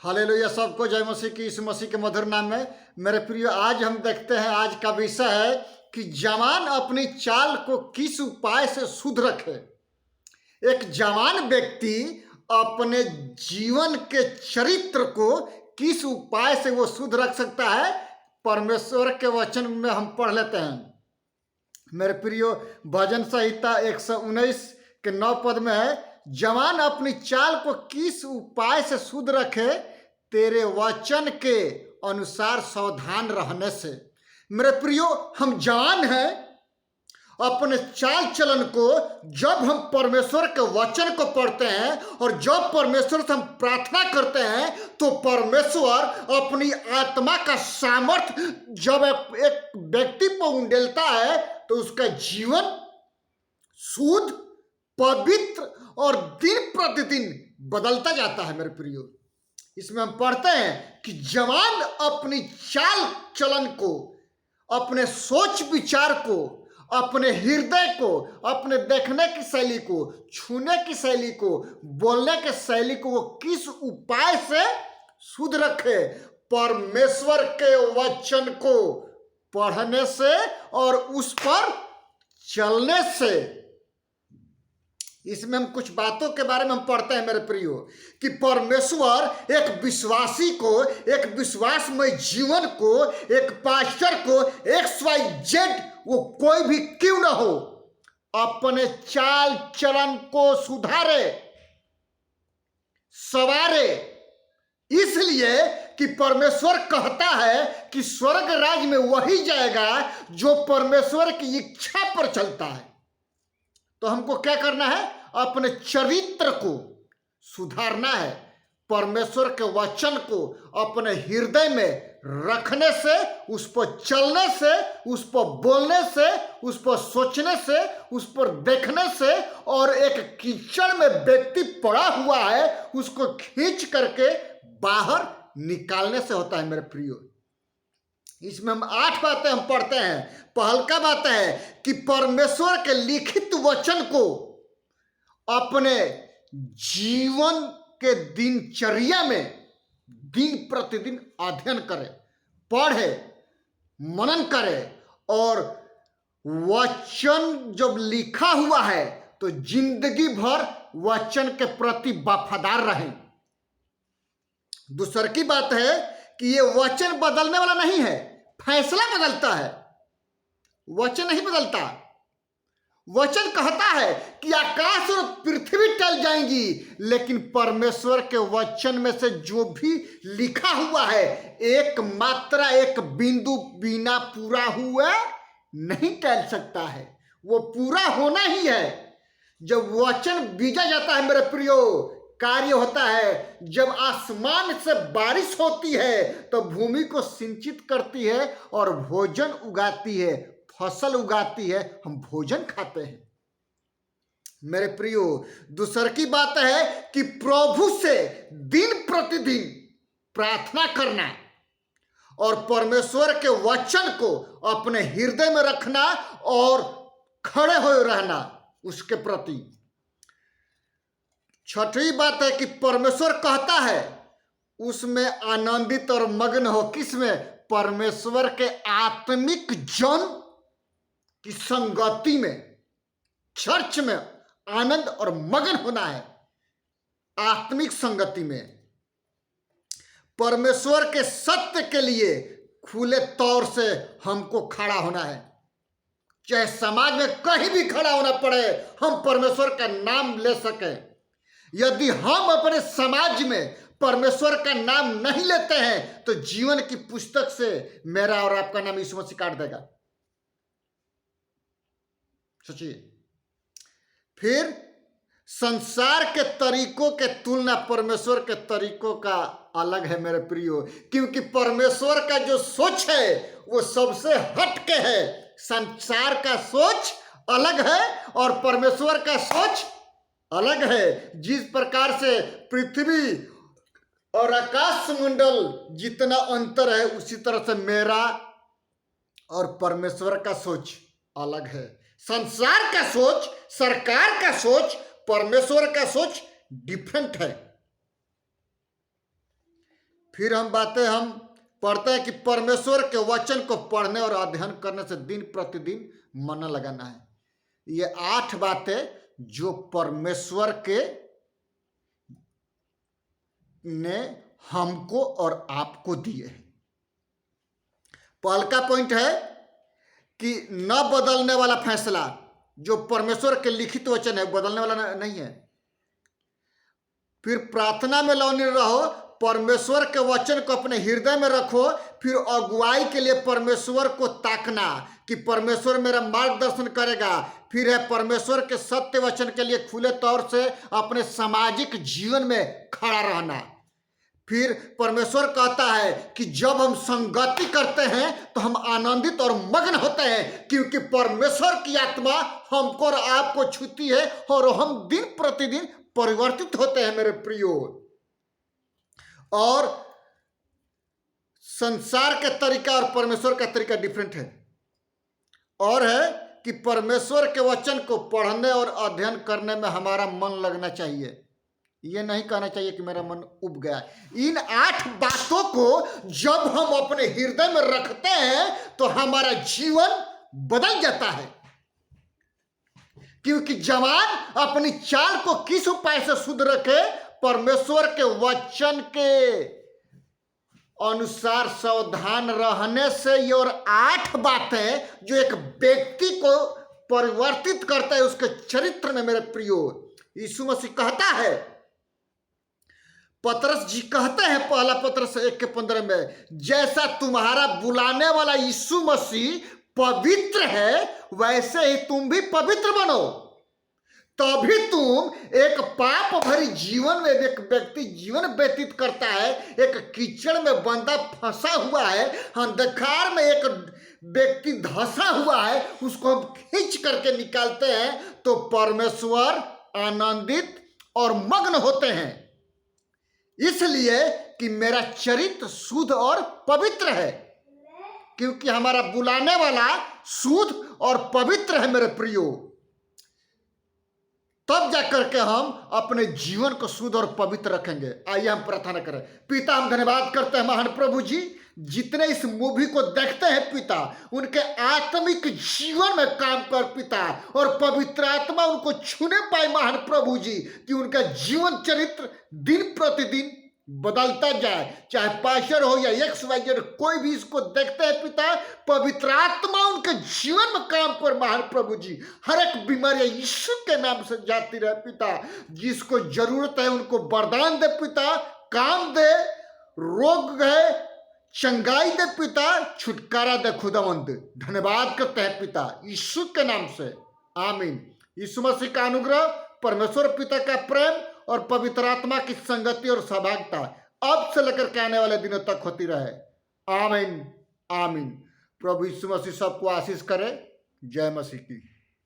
Hallelujah. सबको जय मसीह की, इस मसीह के मधुर नाम में। मेरे प्रियो, आज हम देखते हैं, आज का विषय है कि जवान अपनी चाल को किस उपाय से शुद्ध रखे। एक जवान व्यक्ति अपने जीवन के चरित्र को किस उपाय से वो शुद्ध रख सकता है, परमेश्वर के वचन में हम पढ़ लेते हैं। मेरे प्रियो, भजन संहिता 119 के 9 पद में है, जवान अपनी चाल को किस उपाय से शुद्ध रखे, तेरे वचन के अनुसार सावधान रहने से। मेरे प्रियो, हम जवान हैं, अपने चाल चलन को जब हम परमेश्वर के वचन को पढ़ते हैं और जब परमेश्वर से हम प्रार्थना करते हैं, तो परमेश्वर अपनी आत्मा का सामर्थ्य जब एक व्यक्ति पर उंडेलता है, तो उसका जीवन शुद्ध, पवित्र और दिन प्रतिदिन बदलता जाता है। मेरे प्रियो, इसमें हम पढ़ते हैं कि जवान अपनी चाल चलन को, अपने सोच विचार को, अपने हृदय को, अपने देखने की शैली को, छूने की शैली को, बोलने की शैली को वो किस उपाय से शुद्ध रखे? परमेश्वर के वचन को पढ़ने से और उस पर चलने से। इसमें हम कुछ बातों के बारे में हम पढ़ते हैं मेरे प्रियो, कि परमेश्वर एक विश्वासी को, एक विश्वासमय जीवन को, एक पास्टर को, XYZ वो कोई भी क्यों ना हो, अपने चाल चलन को सुधारे, सवारे। इसलिए कि परमेश्वर कहता है कि स्वर्ग राज में वही जाएगा जो परमेश्वर की इच्छा पर चलता है। तो हमको क्या करना है? अपने चरित्र को सुधारना है। परमेश्वर के वचन को अपने हृदय में रखने से, उस पर चलने से, उस पर बोलने से, उस पर सोचने से, उस पर देखने से, और एक कीचड़ में व्यक्ति पड़ा हुआ है उसको खींच करके बाहर निकालने से होता है। मेरे प्रियो, इसमें हम 8 बातें हम पढ़ते हैं। पहलका बात है कि परमेश्वर के लिखित वचन को अपने जीवन के दिनचर्या में दिन प्रतिदिन अध्ययन करें, पढ़े, मनन करें, और वचन जब लिखा हुआ है तो जिंदगी भर वचन के प्रति वफादार रहें। दूसरी की बात है कि ये वचन बदलने वाला नहीं है, फैसला बदलता है, वचन नहीं बदलता। वचन कहता है कि आकाश और पृथ्वी टल जाएंगी, लेकिन परमेश्वर के वचन में से जो भी लिखा हुआ है, एक मात्रा, एक बिंदु बिना पूरा हुए नहीं टल सकता है। वो पूरा होना ही है। जब वचन बीजा जाता है मेरे प्रियो, कार्य होता है। जब आसमान से बारिश होती है तो भूमि को सिंचित करती है और भोजन उगाती है, फसल उगाती है, हम भोजन खाते हैं। मेरे प्रियो, दूसरी की बात है कि प्रभु से दिन प्रतिदिन प्रार्थना करना और परमेश्वर के वचन को अपने हृदय में रखना और खड़े हुए रहना उसके प्रति। छठी बात है कि परमेश्वर कहता है उसमें आनंदित और मग्न हो। किसमें? परमेश्वर के आत्मिक जन की संगति में, चर्च में आनंद और मगन होना है। आत्मिक संगति में परमेश्वर के सत्य के लिए खुले तौर से हमको खड़ा होना है। चाहे समाज में कहीं भी खड़ा होना पड़े, हम परमेश्वर का नाम ले सकें। यदि हम अपने समाज में परमेश्वर का नाम नहीं लेते हैं तो जीवन की पुस्तक से मेरा और आपका नाम यीशु मसीह काट देगा। सोचिए। फिर संसार के तरीकों के तुलना परमेश्वर के तरीकों का अलग है मेरे प्रियो, क्योंकि परमेश्वर का जो सोच है वो सबसे हट के है। संसार का सोच अलग है और परमेश्वर का सोच अलग है। जिस प्रकार से पृथ्वी और आकाश मंडल जितना अंतर है, उसी तरह से मेरा और परमेश्वर का सोच अलग है। संसार का सोच, सरकार का सोच, परमेश्वर का सोच डिफरेंट है। फिर हम पढ़ते हैं कि परमेश्वर के वचन को पढ़ने और अध्ययन करने से दिन प्रतिदिन मन लगाना है। ये 8 बातें जो परमेश्वर के ने हमको और आपको दिए हैं। पहला का पॉइंट है कि न बदलने वाला फैसला, जो परमेश्वर के लिखित वचन है बदलने वाला नहीं है। फिर प्रार्थना में लौने रहो, परमेश्वर के वचन को अपने हृदय में रखो। फिर अगुवाई के लिए परमेश्वर को ताकना कि परमेश्वर मेरा मार्गदर्शन करेगा। फिर है परमेश्वर के सत्य वचन के लिए खुले तौर से अपने सामाजिक जीवन में खड़ा रहना। फिर परमेश्वर कहता है कि जब हम संगति करते हैं तो हम आनंदित और मग्न होते हैं, क्योंकि परमेश्वर की आत्मा हमको और आपको छूती है और हम दिन प्रतिदिन परिवर्तित होते हैं मेरे प्रियो। और संसार का तरीका और परमेश्वर का तरीका डिफरेंट है। और है कि परमेश्वर के वचन को पढ़ने और अध्ययन करने में हमारा मन लगना चाहिए। ये नहीं कहना चाहिए कि मेरा मन उब गया। इन 8 बातों को जब हम अपने हृदय में रखते हैं तो हमारा जीवन बदल जाता है, क्योंकि जवान अपनी चाल को किस उपाय से शुद्ध रखे, परमेश्वर के वचन के अनुसार सावधान रहने से। ये और 8 बातें जो एक व्यक्ति को परिवर्तित करता है उसके चरित्र में मेरे प्रियो। यीशु मसीह कहता है, पतरस जी कहते हैं पहला पतरस 1:15 में, जैसा तुम्हारा बुलाने वाला यीशु मसीह पवित्र है वैसे ही तुम भी पवित्र बनो। तभी तुम एक पाप भरी जीवन में एक व्यक्ति जीवन व्यतीत करता है, एक कीचड़ में बंदा फंसा हुआ है, अंधकार में एक व्यक्ति धंसा हुआ है, उसको हम खींच करके निकालते हैं तो परमेश्वर आनंदित और मग्न होते हैं। इसलिए कि मेरा चरित्र शुद्ध और पवित्र है, क्योंकि हमारा बुलाने वाला शुद्ध और पवित्र है मेरे प्रियो। तब जाकर के हम अपने जीवन को शुद्ध और पवित्र रखेंगे। आइए हम प्रार्थना करें। पिता, हम धन्यवाद करते हैं महान प्रभु जी, जितने इस मूवी को देखते हैं पिता, उनके आत्मिक जीवन में काम कर पिता, और पवित्र आत्मा उनको छूने पाए महान प्रभु जी, कि उनका जीवन चरित्र दिन प्रतिदिन बदलता जाए। चाहे पास्टर हो या XYZ, कोई भी इसको देखते हैं पिता, पवित्र आत्मा उनके जीवन में काम कर महान प्रभु जी। हर एक बीमारी यीशु के नाम से जाती रहे पिता। जिसको जरूरत है उनको वरदान दे पिता, काम दे, रोग है चंगाई दे पिता, छुटकारा दे खुदावंद। धन्यवाद करते हैं पिता यीशु के नाम से, आमीन। यीशु मसीह का अनुग्रह, परमेश्वर पिता का प्रेम और पवित्र आत्मा की संगति और सहभागिता अब से लेकर के आने वाले दिनों तक होती रहे, आमीन आमीन। प्रभु यीशु मसीह सबको आशीष करे। जय मसीह की।